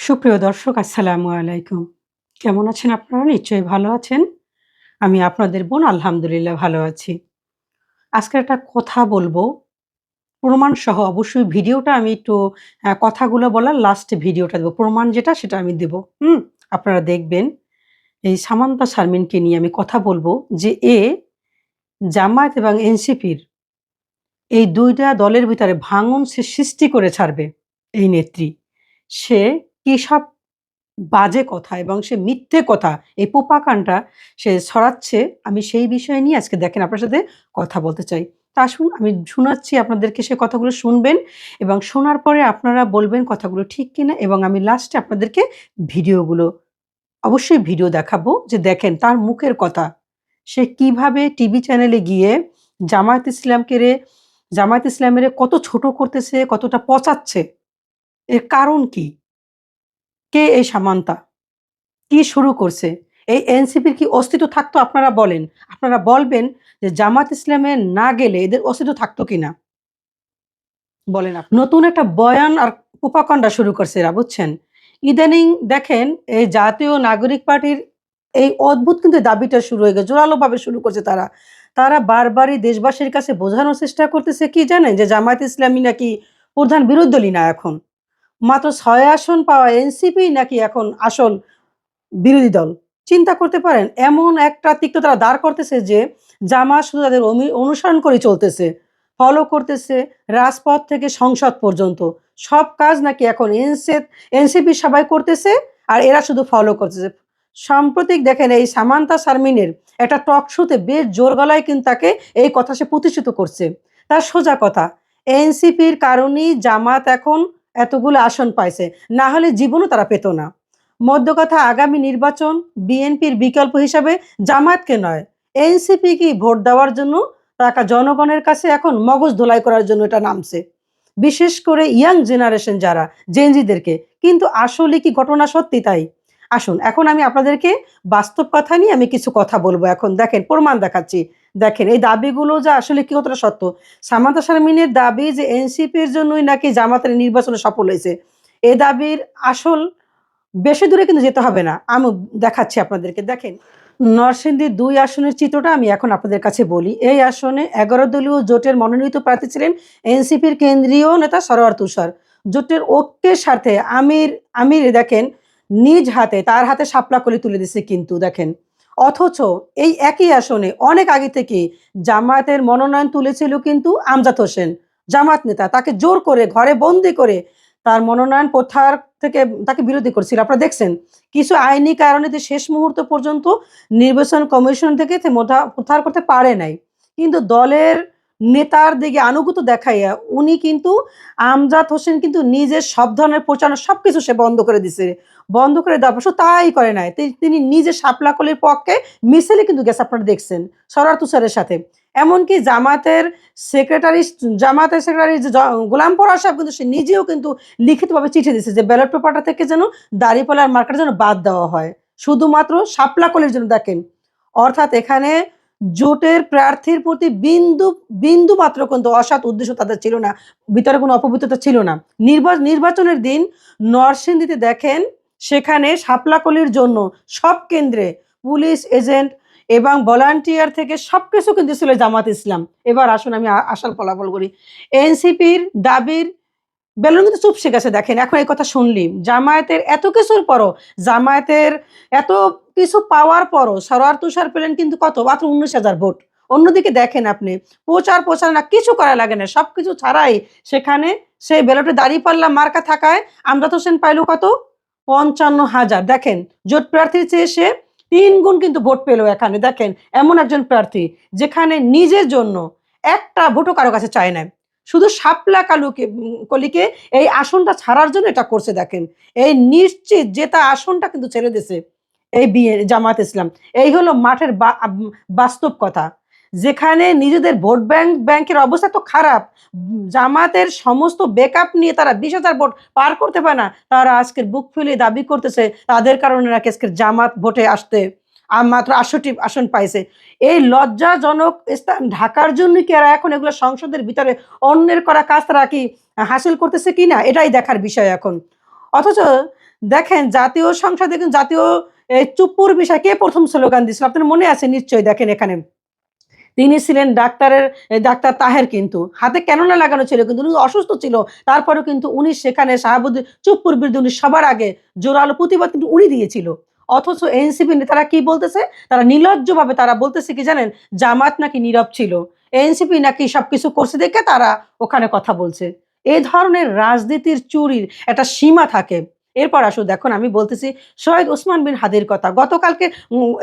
সুপ্রিয় দর্শক আসসালামু আলাইকুম। কেমন আছেন আপনারা? নিশ্চয়ই ভালো আছেন। আমি আপনাদের বোন আলহামদুলিল্লাহ ভালো আছি। আজকে একটা কথা বলবো, প্রমাণ সহ অবশ্যই ভিডিওটা আমি একটু কথাগুলো বলার লাস্টে ভিডিওটা দেব। প্রমাণ যেটা সেটা আমি দেব। হুম? আপনারা দেখবেন। এই সামান্তা শারমিনকে নিয়ে আমি কথা বলবো যে জামায়াত এবং এনসিপির এই ২ টা দলের ভিতরে ভাঙন সে সৃষ্টি করে ছাড়বে এই নেত্রী। সে কি সব বাজে কথা এবং সে মিথ্যে কথা, এই প্রোপাগান্ডা সে ছড়াচ্ছে, আমি সেই বিষয় নিয়ে আজকে দেখেন আপনার সাথে কথা বলতে চাই। তো আসুন আমি শোনাচ্ছি আপনাদেরকে, সে কথাগুলো শুনবেন এবং শোনার পরে আপনারা বলবেন কথাগুলো ঠিক কিনা এবং আমি লাস্টে আপনাদেরকে ভিডিওগুলো অবশ্যই ভিডিও দেখাবো যে দেখেন তার মুখের কথা। সে কিভাবে টিভি চ্যানেলে গিয়ে জামায়াত জামায়াত ইসলামের কত ছোট করতেছে, কতটা পচাচ্ছে। এর কারণ কি? কে এই সামান্তা? কি শুরু করছে? এই এনসিপির কি অস্তিত্ব থাকতো আপনারা বলেন। আপনারা বলবেন যে জামাত ইসলামে না গেলে এদের অস্তিত্ব থাকতো কিনা? বলেন নতুন একটা বয়ান আর প্রোপাগান্ডা শুরু করছে এরা, বুঝছেন? ইদানিং দেখেন এই জাতীয় নাগরিক পার্টির এই অদ্ভুত কিন্তু দাবিটা শুরু হয়ে গেছে। জোরালোভাবে শুরু করছে তারা। তারা বারবারই দেশবাসীর কাছে বোঝানোর চেষ্টা করতেছে কি জানেন? যে জামায়াত ইসলামী নাকি প্রধান বিরোধী দলই না এখন। মাত্র ৬ আসন পাওয়া এনসিপি নাকি এখন আসল বিরোধী দল। চিন্তা করতে পারেন? এমন একটা তিক্ত তারা দাঁড় করতেছে যে জামাত শুধু তাদের অনুসরণ করেই চলতেছে। ফলো করতেছে রাজপথ থেকে সংসদ পর্যন্ত। সব কাজ নাকি এখন এনসিপি সবাই করতেছে আর এরা শুধু ফলো করতেছে। সাম্প্রতিক দেখেন এই সামান্তা শারমিনের একটা টক শোতে বেশ জোর গলায় কিন্তু তাকে এই কথা সে প্রতিষ্ঠিত করছে। তার সোজা কথা, এনসিপির কারণেই জামাত এখন এতগুলো আসন পাইছে। না হলে জীবনও তারা পেত না। মধ্য কথা, আগামী নির্বাচন বিএনপির বিকল্প হিসাবে জামায়াতকে নয়, এনসিপি কি ভোট দেওয়ার জন্য টাকা জনগণের কাছে এখন মগজ ধোলাই করার জন্য এটা নামছে। বিশেষ করে ইয়াং জেনারেশন যারা জেনজিদেরকে। কিন্তু আসলে কি ঘটনা সত্যি তাই? আসুন এখন আমি আপনাদেরকে বাস্তব কথা নিয়ে আমি কিছু কথা বলবো। এখন দেখেন প্রমাণ দেখাচ্ছি। দেখেন এই দাবিগুলো যে আসলে কি কতটা সত্য। সামান্তা শারমিনের দাবি যে এনসিপির জন্যই নাকি জামাতের নির্বাচনে সফল হয়েছে। এ দাবির আসল বেশি দূরে কিন্তু যেতে হবে না। আমি দেখাচ্ছি আপনাদেরকে। দেখেন, নরসিংদীর ২ আসনের চিত্রটা আমি এখন আপনাদের কাছে বলি। এই আসনে ১১ দলীয় জোটের মনোনীত প্রার্থী ছিলেন এনসিপির কেন্দ্রীয় নেতা সরোয়ার তুষার। জোটের ঐক্যের স্বার্থে আমির দেখেন নিজ হাতে তার হাতে শাপলা কলি তুলে দিছে কিন্তু দেখেন। অথচ এই একই আসনে অনেক আগে থেকেই জামায়াতের মনোনয়ন তুলেছিল কিন্তু আমজাদ হোসেন, জামায়াত নেতা। তাকে জোর করে ঘরে বন্দি করে তার মনোনয়ন প্রত্যাহার থেকে তাকে বিরোধী করছিল। আপনারা দেখছেন কিছু আইনি কারণে যে শেষ মুহূর্ত পর্যন্ত নির্বাচন কমিশন থেকে প্রত্যাহার করতে পারে নাই। কিন্তু দলের নেতার দিকে আনুগত্য দেখাইয়া উনি কিন্তু আমজাদ হোসেন কিন্তু নিজের সব ধরনের প্রচারণা সবকিছু সে বন্ধ করে দিছে। বন্ধ করে দেওয়ার পর শুধু তাই করে নাই। তিনি নিজে শাপলা কলির পক্ষে মিছিলে কিন্তু গেছে, আপনারা দেখছেন সরোয়ার তুষারের সাথে। এমনকি জামাতের সেক্রেটারি যে গোলাম পরোয়ার সাহেব কিন্তু সে নিজেও কিন্তু লিখিতভাবে চিঠি দিছে যে ব্যালট পেপারটা থেকে যেন দাঁড়িপাল্লার মার্কাটা যেন বাদ দেওয়া হয়। শুধুমাত্র শাপলা কলির জন্য দেখেন। অর্থাৎ এখানে জোটের প্রার্থীর প্রতি বিন্দু মাত্র কিন্তু অসৎ উদ্দেশ্য তাদের ছিল না। ভিতরে কোনো অপবিত্রতা ছিল না। নির্বাচনের দিন নরসিংদীতে দেখেন সেখানে শাপলা কলির জন্য সব কেন্দ্রে পুলিশ এজেন্ট এবং ভলান্টিয়ার থেকে সবকিছু কিন্তু ছিল জামাত ইসলাম। এবার আসুন আমি আসল ফলাফল করি। এনসিপির দাবির বেলুন কিন্তু চুপসে গেছে দেখেন। এখন এই কথা শুনলি জামায়াতের এত কিছুর পরও, জামায়াতের এত কিছু পাওয়ার পরও সরোয়ার তুষার পেলেন কিন্তু কত? মাত্র ১৯,০০০ ভোট। অন্যদিকে দেখেন আপনি প্রচারণা কিছু করা লাগে না। সবকিছু ছাড়াই সেখানে সেই ব্যালটে দাঁড়িপাল্লা মার্কা থাকায় আমজাদ হোসেন পাইল কত? ৫৫,০০০। দেখেন জোট প্রার্থীর চেয়ে সে ৩ গুণ কিন্তু ভোট পেল এখানে। দেখেন এমন একজন প্রার্থী যেখানে নিজের জন্য একটা ভোটও কারো কাছে চায় না। শুধু শাপলা কলিকে এই আসনটা ছাড়ার জন্য এটা করছে দেখেন। এই নিশ্চিত জেতা আসনটা কিন্তু ছেড়ে দিছে এই জামায়াত ইসলাম। এই হলো মাঠের বাস্তব কথা। যেখানে নিজেদের ব্যাংকের অবস্থা তো খারাপ। জামাতের সমস্ত ব্যাকআপ নিয়ে তারা ২০,০০০ ভোট পার করতে পারে না। তারা আজকের বুক ফুলিয়ে দাবি করতেছে তাদের কারণে নাকি আজকের জামাত ভোটে আসতে মাত্র ৬৮ আসন পাইছে। এই লজ্জাজনক স্থান ঢাকার জন্য কি এরা এখন এগুলো সংসদের ভিতরে অন্যের করা কাজ তারা কি হাসিল করতেছে কিনা এটাই দেখার বিষয় এখন। অথচ দেখেন জাতীয় সংসদে কিন্তু জাতীয় চুপুর বিষয় কে প্রথম স্লোগান দিয়েছিল আপনার মনে আছে নিশ্চয়ই। দেখেন এখানে তিনি ছিলেন ডাক্তার তাহের, কিন্তু হাতে ক্যানোলা লাগানো ছিল, কিন্তু উনি অসুস্থ ছিল। তারপরেও কিন্তু উনি সেখানে শাহাবুদ্দিন চুপ্পুর বিরুদ্ধে উনি সবার আগে জোরালো প্রতিবাদ কিন্তু উনি দিয়েছিল। অথচ এনসিপি নেতারা কি বলতেছে? তারা নির্লজ্জভাবে তারা বলতেছে কি জানেন? জামাত নাকি নীরব ছিল। এনসিপি নাকি সবকিছু করছে দেখে তারা ওখানে কথা বলছে। এই ধরনের রাজনীতির চুরির একটা সীমা থাকে। এরপর আসুন দেখুন আমি বলতেছি শহীদ ওসমান বিন হাদির কথা। গতকালকে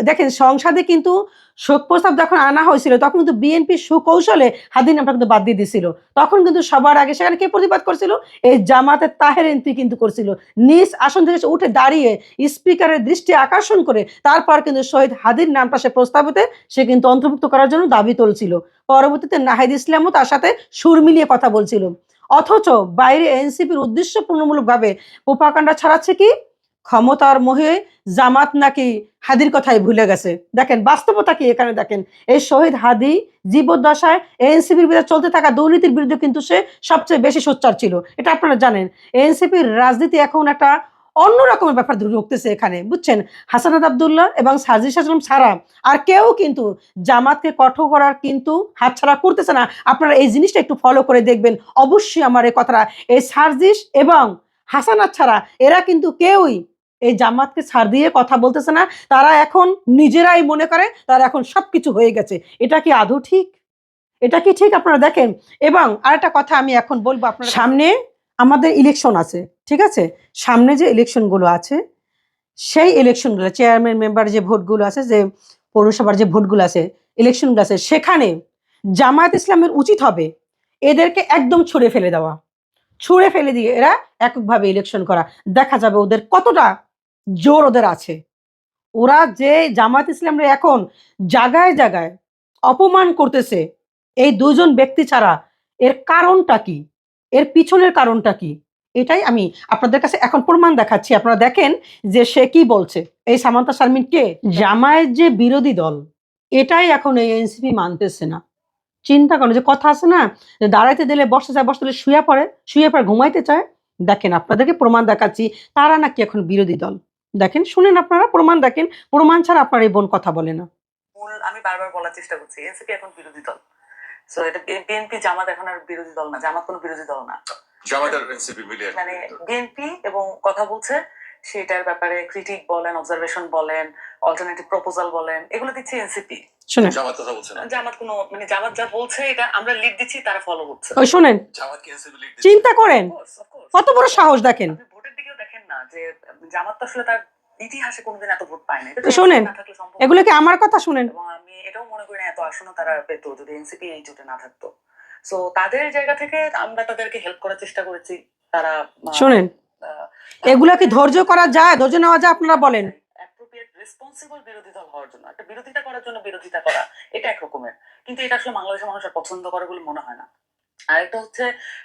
দেখেন সংসদে কিন্তু শোক প্রস্তাব যখন আনা হয়েছিল তখন কিন্তু বিএনপি সুকৌশলে হাদির নামটা কিন্তু বাদ দিয়ে দিছিল। তখন কিন্তু সবার আগে সেখানে কে প্রতিবাদ করছিল? এই জামাতের তাহের এমপি কিন্তু করছিল। নিজ আসন থেকে সে উঠে দাঁড়িয়ে স্পিকারের দৃষ্টি আকর্ষণ করে তারপর কিন্তু শহীদ হাদির নামটা সে প্রস্তাবতে সে কিন্তু অন্তর্ভুক্ত করার জন্য দাবি তুলছিল। পরবর্তীতে নাহিদ ইসলামও তার সাথে সুর মিলিয়ে কথা বলছিল। অথচ বাইরে এনসিপির উদ্দেশ্যপূর্ণমূলকভাবে প্রোপাগান্ডা ছড়াচ্ছে কি? ক্ষমতার মোহে জামাত নাকি হাদির কথাই ভুলে গেছে। দেখেন বাস্তবতা কি এখানে দেখেন। এই শহীদ হাদি জীবদ্দশায় এনসিপির বিরুদ্ধে চলতে থাকা দুর্নীতির বিরুদ্ধে কিন্তু সে সবচেয়ে বেশি সোচ্চার ছিল। এটা আপনারা জানেন। এনসিপির রাজনীতি এখন একটা অন্য রকমের ব্যাপার ঢুকতেছে এখানে, বুঝছেন? হাসানাত আব্দুল্লাহ এবং সাজিদ আজম ছাড়া আর কেউ কিন্তু জামাতকে কঠোর করার কিন্তু হাতছাড়া করতেছে না। আপনারা এই জিনিসটা একটু ফলো করে দেখবেন। অবশ্যই আমার এই কথাটা, এই সার্জিস এবং হাসানাত ছাড়া এরা কিন্তু কেউই এই জামাতকে ছাড় দিয়ে কথা বলতেছে না। তারা এখন নিজেরাই মনে করে তারা এখন সবকিছু হয়ে গেছে। এটা কি আদৌ ঠিক? এটা কি ঠিক আপনারা দেখেন? এবং আরেকটা কথা আমি এখন বলবো, আপনার সামনে আমাদের ইলেকশন আছে, ঠিক আছে? সামনে যে ইলেকশনগুলো আছে সেই ইলেকশনগুলো চেয়ারম্যান মেম্বার যে ভোটগুলো আছে, যে পৌরসভার যে ভোটগুলো আছে, ইলেকশনগুলো আছে, সেখানে জামায়াত ইসলামের উচিত হবে এদেরকে একদম ছুঁড়ে ফেলে দেওয়া। ছুঁড়ে ফেলে দিয়ে এরা এককভাবে ইলেকশন করা। দেখা যাবে ওদের কতটা জোর ওদের আছে। ওরা যে জামাত ইসলামরা এখন জায়গায় জায়গায় অপমান করতেছে এই দুজন ব্যক্তি ছাড়া এর কারণটা কি? এর পিছনের কারণটা কি? এটাই আমি আপনাদের কাছে এখন প্রমাণ দেখাচ্ছি। আপনারা দেখেন যে সে কি বলছে। এই সামান্তা শারমিন কে? জামায়াত যে বিরোধী দল, এটাই এখন এই এনসিপি মানতেছে না। চিন্তা করেন, যে কথা আছে না যে দাঁড়াইতে দিলে বসতে চায়, বসতে দিলে শুয়ে পড়ে ঘুমাইতে চায়। দেখেন আপনাদেরকে প্রমাণ দেখাচ্ছি তারা নাকি এখন বিরোধী দল। দেখেন, শুনেন, আপনারা প্রমাণ দেখেন। প্রমাণ ছাড়া আপনার এই বোন কথা বলে না। আমি বারবার বলার চেষ্টা করছি এনসিপি এখন বিরোধী দল। সো এটা বিএনপি জামাত এখন আর বিরোধী দল না। জামাত কোনো বিরোধী দল না। জামাত আর এনসিপি মিলে মানে বিএনপি এবং কথা বলছে সেটার ব্যাপারে ক্রিটিক বলেন, অবজারভেশন বলেন, অল্টারনেটিভ প্রপোজাল বলেন, এগুলো দিচ্ছে এনসিপি। শুনেন, জামাত কথা বলছে না। জামাত কোনো মানে জামাত যা বলছে এটা আমরা লিড দিচ্ছি, তারা ফলো করছে। ওই শুনেন, জামাত কি এনসিপি লিড দিচ্ছে? চিন্তা করেন কত বড় সাহস। দেখেন আপনি ভোটের দিকেও দেখেন না যে জামাত তো আসলে তার ইতিহাসে কোনোদিন এত ভোট পায় না। শোনেন, এগুলো কি আমার কথা? শুনেন, এবং আমি এটাও মনে করি না এত আসনও তারা পেতো যদি এনসিপি এই জোটে না থাকতো। সো তাদের জায়গা থেকে আমরা তাদেরকে হেল্প করার চেষ্টা করেছি। তারা শুনেন, এগুলা কি ধৈর্য করা যায়? ধৈর্য নেওয়া যায়? আপনারা বলেন। অ্যাপ্রোপ্রিয়েট রেসপন্সিবল বিরোধী দল হওয়ার জন্য একটা বিরোধিতা করার জন্য বিরোধিতা করা, এটা এক রকমের, কিন্তু এটা আসলে বাংলাদেশের মানুষ আর পছন্দ করে বলে মনে হয় না। আরেকটা হচ্ছে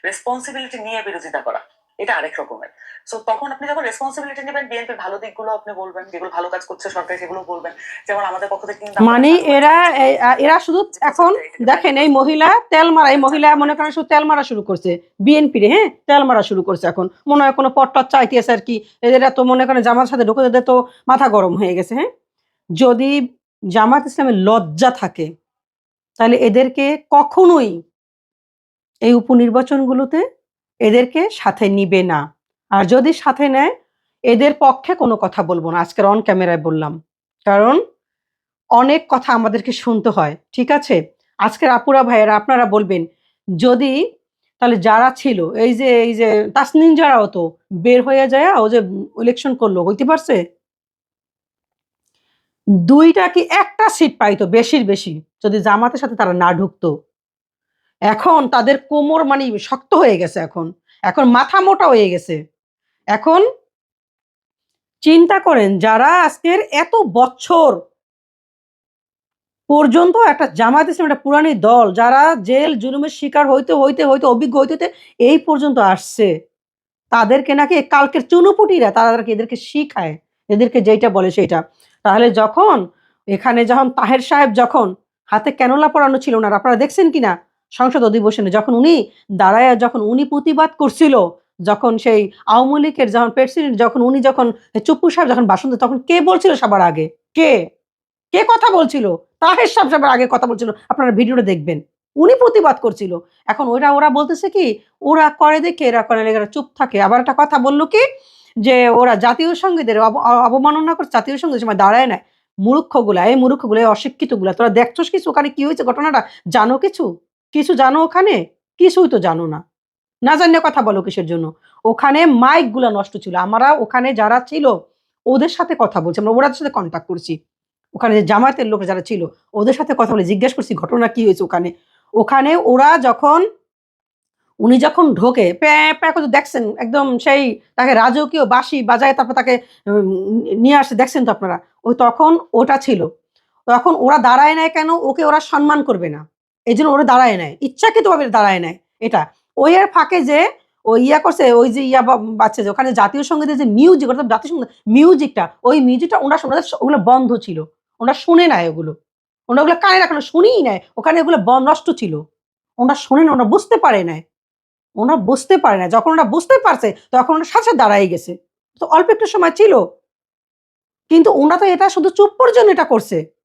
রেসপন্সিবিলিটি নিয়ে বিরোধিতা করা, এটা আরেক রকমের। সো তখন আপনি যখন রেসপন্সিবিলিটি নেবেন, বিএনপির ভালো দিকগুলো আপনি বলবেন, যেগুলো ভালো কাজ করছে সরকার সেগুলো বলবেন। যেমন আমাদের পক্ষ থেকে কিন্তু মানে এরা শুধু এখন দেখেন এই মহিলা তেল মারা, এই মহিলা মনে করেন শুধু তেল মারা শুরু করছে বিএনপির। হ্যাঁ, তেল মারা শুরু করছে এখন। মনে হয় কোনো পটটা চাইতেছে আর কি। এরা তো মনে করেন জামাতের সাথে ঢুকে যেতে তো মাথা গরম হয়ে গেছে। হ্যাঁ, যদি জামাত ইসলামের লজ্জা থাকে তাহলে এদেরকে কখনোই এই উপনির্বাচনগুলোতে এদেরকে সাথে নিবে না। আর যদি সাথে নেয় এদের পক্ষে কোনো কথা বলবো না। আজকের অন ক্যামেরায় বললাম, কারণ অনেক কথা আমাদেরকে শুনতে হয়, ঠিক আছে? আজকের আপুরা ভাইয়েরা আপনারা বলবেন যদি তাহলে যারা ছিল এই যে তাসনিম যারাও তো বের হয়ে যায়, ও যে ইলেকশন করলো হইতে পারছে দুইটা কি একটা সিট পাইতো বেশির বেশি যদি জামাতের সাথে তারা না ঢুকতো। এখন তাদের কোমর মানে শক্ত হয়ে গেছে, এখন এখন মাথা মোটা হয়ে গেছে। এখন চিন্তা করেন যারা আজকের এত বছর পর্যন্ত একটা জামায়াত ইসলাম একটা পুরানি দল, যারা জেল জুলুমের শিকার হইতে হইতে হইতে অভিজ্ঞ হইতে এই পর্যন্ত আসছে, তাদেরকে নাকি কালকের চুনুপুটিরা তারা এদেরকে শিখায়, এদেরকে যেটা বলে সেটা। তাহলে যখন এখানে যখন তাহের সাহেব যখন হাতে ক্যানোলা পরানো ছিল না, আপনারা দেখছেন কিনা সংসদ অধিবেশনে যখন উনি দাঁড়ায় যখন উনি প্রতিবাদ করছিল, যখন সেই আওয়ামী লীগের যখন প্রেসিডেন্ট যখন উনি যখন চুপ্পু সাহেব যখন ভাষণ দিত তখন কে বলছিল সবার আগে? কে? কে কথা বলছিল? তাহের সাহেব সবার আগে কথা বলছিল। আপনারা ভিডিওটা দেখবেন। উনি প্রতিবাদ করছিল। এখন ওরা বলতেছে কি, ওরা করে দেখে এরা করে না, এরা চুপ থাকে। আবার একটা কথা বলল কি, যে ওরা জাতীয় সঙ্গীতের অবমাননা করে জাতীয় সঙ্গীতের সময় দাঁড়ায় নাই। মূর্খগুলা, এই মূর্খগুলা, এই অশিক্ষিতগুলা, তোরা দেখছস কিছু ওখানে কি হয়েছে ঘটনাটা? জানো কিছু? কিছু জানো ওখানে? কিছুই তো জানো না। না জানিয়ে কথা বলো কিসের জন্য? ওখানে মাইক গুলা নষ্ট ছিল। আমরা ওখানে যারা ছিল ওদের সাথে কথা বলছি, আমরা ওদের সাথে কন্ট্যাক্ট করছি। ওখানে যে জামায়াতের লোক যারা ছিল ওদের সাথে কথা বলে জিজ্ঞেস করছি ঘটনা কি হয়েছে ওখানে। ওখানে ওরা যখন উনি যখন ঢোকে প্যাঁ প্যাঁ করে দেখছেন একদম সেই তাকে রাজকীয় বাঁশি বাজায় তারপর তাকে নিয়ে আসছে দেখছেন তো আপনারা। ওই তখন ওটা ছিল। তখন ওরা দাঁড়ায় নেয় কেন? ওকে ওরা সম্মান করবে না। এজন্য ওরা দাঁড়ায় নেয়। ইচ্ছাকৃতভাবে দাঁড়ায় নেয় এটা। ওই এর ফাঁকে যে ওই ইয়া করছে ওই যে ইয়া বাজছে যে ওখানে জাতীয় সঙ্গীতের যে মিউজিক অর্থাৎ জাতীয় সঙ্গীত মিউজিকটা ওই মিউজিকটা ওনারা ওগুলো বন্ধ ছিল। ওনারা শুনে নাই ওগুলো। ওনারা ওগুলো কানে রাখলো শুনেই নাই। ওখানে ওগুলো নষ্ট ছিল। ওনারা শোনে না, ওনারা বুঝতে পারে নাই। ওনারা বুঝতে পারে না। যখন ওরা বুঝতে পারছে তখন ওনার সাথে দাঁড়ায় গেছে। তো অল্প একটু সময় ছিল। কিন্তু ওনারা তো এটা শুধু চুপ্পুর জন্য এটা করছে।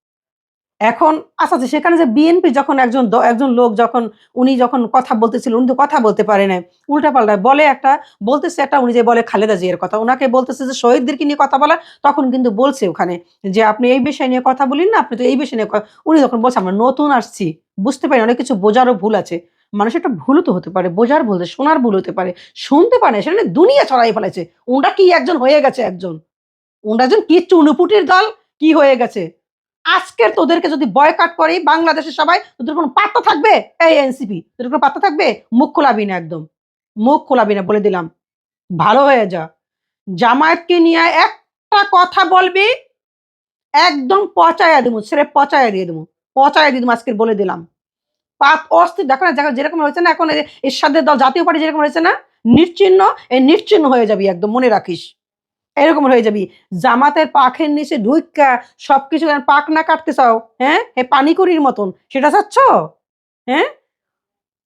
এখন আচ্ছা, আচ্ছা সেখানে যে বিএনপি যখন একজন লোক যখন উনি যখন কথা বলতেছিল, উনি তো কথা বলতে পারে নাই। উল্টাপাল্টা বলে একটা, বলতেছে একটা, উনি যে বলে খালেদা জিয়ার কথা। উনাকে বলতেছে যে শহীদদেরকে নিয়ে কথা বলা, তখন কিন্তু বলছে ওখানে যে, "আপনি এই বিষয় নিয়ে কথা বলেন না, আপনি তো এই বিষয় নিয়ে উনি যখন বলছে, "আমরা নতুন আসছি, বুঝতে পারি অনেক কিছু বোঝারও ভুল আছে।" মানুষের একটা ভুলও তো হতে পারে, বোঝার ভুল, শোনার ভুল হতে পারে। শুনতে পারে না, সেটা নিয়ে দুনিয়া ছড়াই ফেলেছে। উনারা কি একজন হয়ে গেছে একজন। উনারা একজন কি চুনুপুটির দল কি হয়ে গেছে। আজকের তোদেরকে যদি বয়কট করি বাংলাদেশের সবাই, তোদের কোনো পাত্তা থাকবে? এই এনসিপি তোদের কোনো পাত্তা থাকবে? মুখ খোলাবি না একদম। মুখ খোলাবি না বলে দিলাম। ভালো হয়ে যা। জামায়াতকে নিয়ে একটা কথা বলবি, একদম পচায়া দিমু, ছেড়ে পচায়া দিয়ে দিমু। পচায়া দিয়ে দিমু আজকে বলে দিলাম। অস্থির দেখো না যেরকম হয়েছে না এখন এরশাদের দল জাতীয় পার্টি যেরকম হয়েছে না? নিশ্চিহ্ন, এই নিশ্চিহ্ন হয়ে যাবি একদম মনে রাখিস। এরকম হয়ে যাবি। জামাতের পাখের নিচে ঢুইক্কা সবকিছু পাক না কাটতে চাও, হ্যাঁ? এই পানিকুড়ির মতন সেটা চাচ্ছ? হ্যাঁ?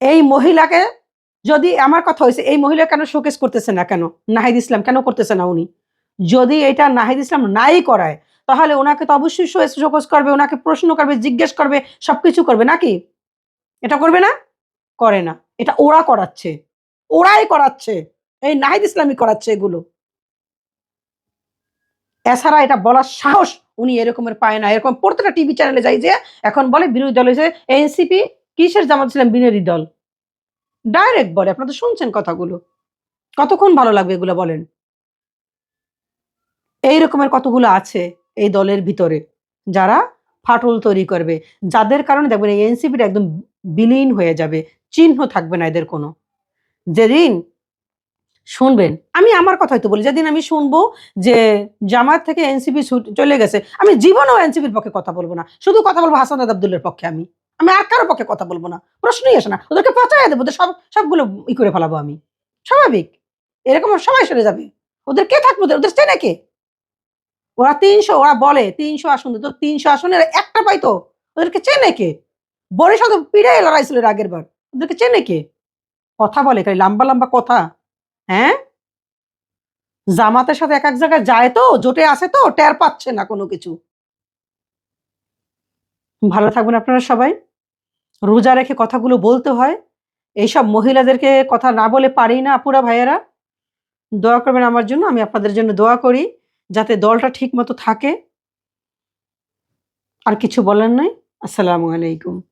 এই মহিলাকে যদি আমার কথা হইছে, এই মহিলা কেন শোকেস করতেছে না কেন? নাহিদ ইসলাম কেন করতেছে না উনি? যদি এটা নাহিদ ইসলাম নাই করায়, তাহলে উনাকে তো অবশ্যই শোকজ করবে, উনাকে প্রশ্ন করবে, জিজ্ঞেস করবে, সবকিছু করবে নাকি? এটা করবে না? করে না। এটা ওরা করাচ্ছে। ওরাই করাচ্ছে। এই নাহিদ ইসলামই করাচ্ছে এগুলো। এছাড়া এটা বলার সাহস উনি এরকমের পায় না। এরকম প্রত্যেকটা টিভি চ্যানেলে যাই যে এখন বলে বিরোধী দল হইছে এনসিপি কিসের জামাত ইসলাম বিরোধী দল। ডাইরেক্ট বলে। আপনারা তো শুনছেন কথাগুলো। কতক্ষণ ভালো লাগবে এগুলো বলেন? এই রকমের কতগুলো আছে এই দলের ভিতরে যারা ফাটল তৈরি করবে। যাদের কারণে দেখবেন এই এনসিপিটা একদম বিলীন হয়ে যাবে। চিহ্ন থাকবে না এদের কোনো। যেদিন শুনবেন, আমি আমার কথাই তো বলি। যেদিন আমি শুনবো যে জামায়াত থেকে এনসিপি চলে গেছে, আমি জীবনেও এনসিপির পক্ষে কথা বলব না। শুধু কথা বলব হাসান আব্দুল্লাহর পক্ষে আমি। আমি আর কারো পক্ষে কথা বলব না। প্রশ্নই আসে না। ওদেরকে পচাইয়া দেব। ওদের সবগুলো করে ফেলাবো আমি। স্বাভাবিক। এরকম সবাই সরে যাবে। ওদের কে থাকবে? ওদের চেনে কে? ওরা ৩০০ ওরা বলে ৩০০ আসন দিত। ৩০০ আসনের একটা পাইতো। ওদেরকে চেনে কে? বরিশাল তো পিড়ায় লড়াই ছিল এর আগের বার। ওদেরকে চেনে কে? কথা বলে খালি লম্বা, লম্বা কথা। হ্যাঁ? জামাতের সাথে এক জায়গায় যায় তো, জোটে আছে তো, টের পাচ্ছে না কোনো কিছু। ভালো থাকবেন আপনারা সবাই। রোজা রেখে কথাগুলো বলতে হয়। এইসব মহিলাদেরকে কথা না বলে পারি না আপুরা, ভাইয়েরা। দোয়া করবেন আমার জন্য। আমি আপনাদের জন্য দোয়া করি যাতে দলটা ঠিকমতো থাকে। আর কিছু বলার নাই। আসসালামু আলাইকুম।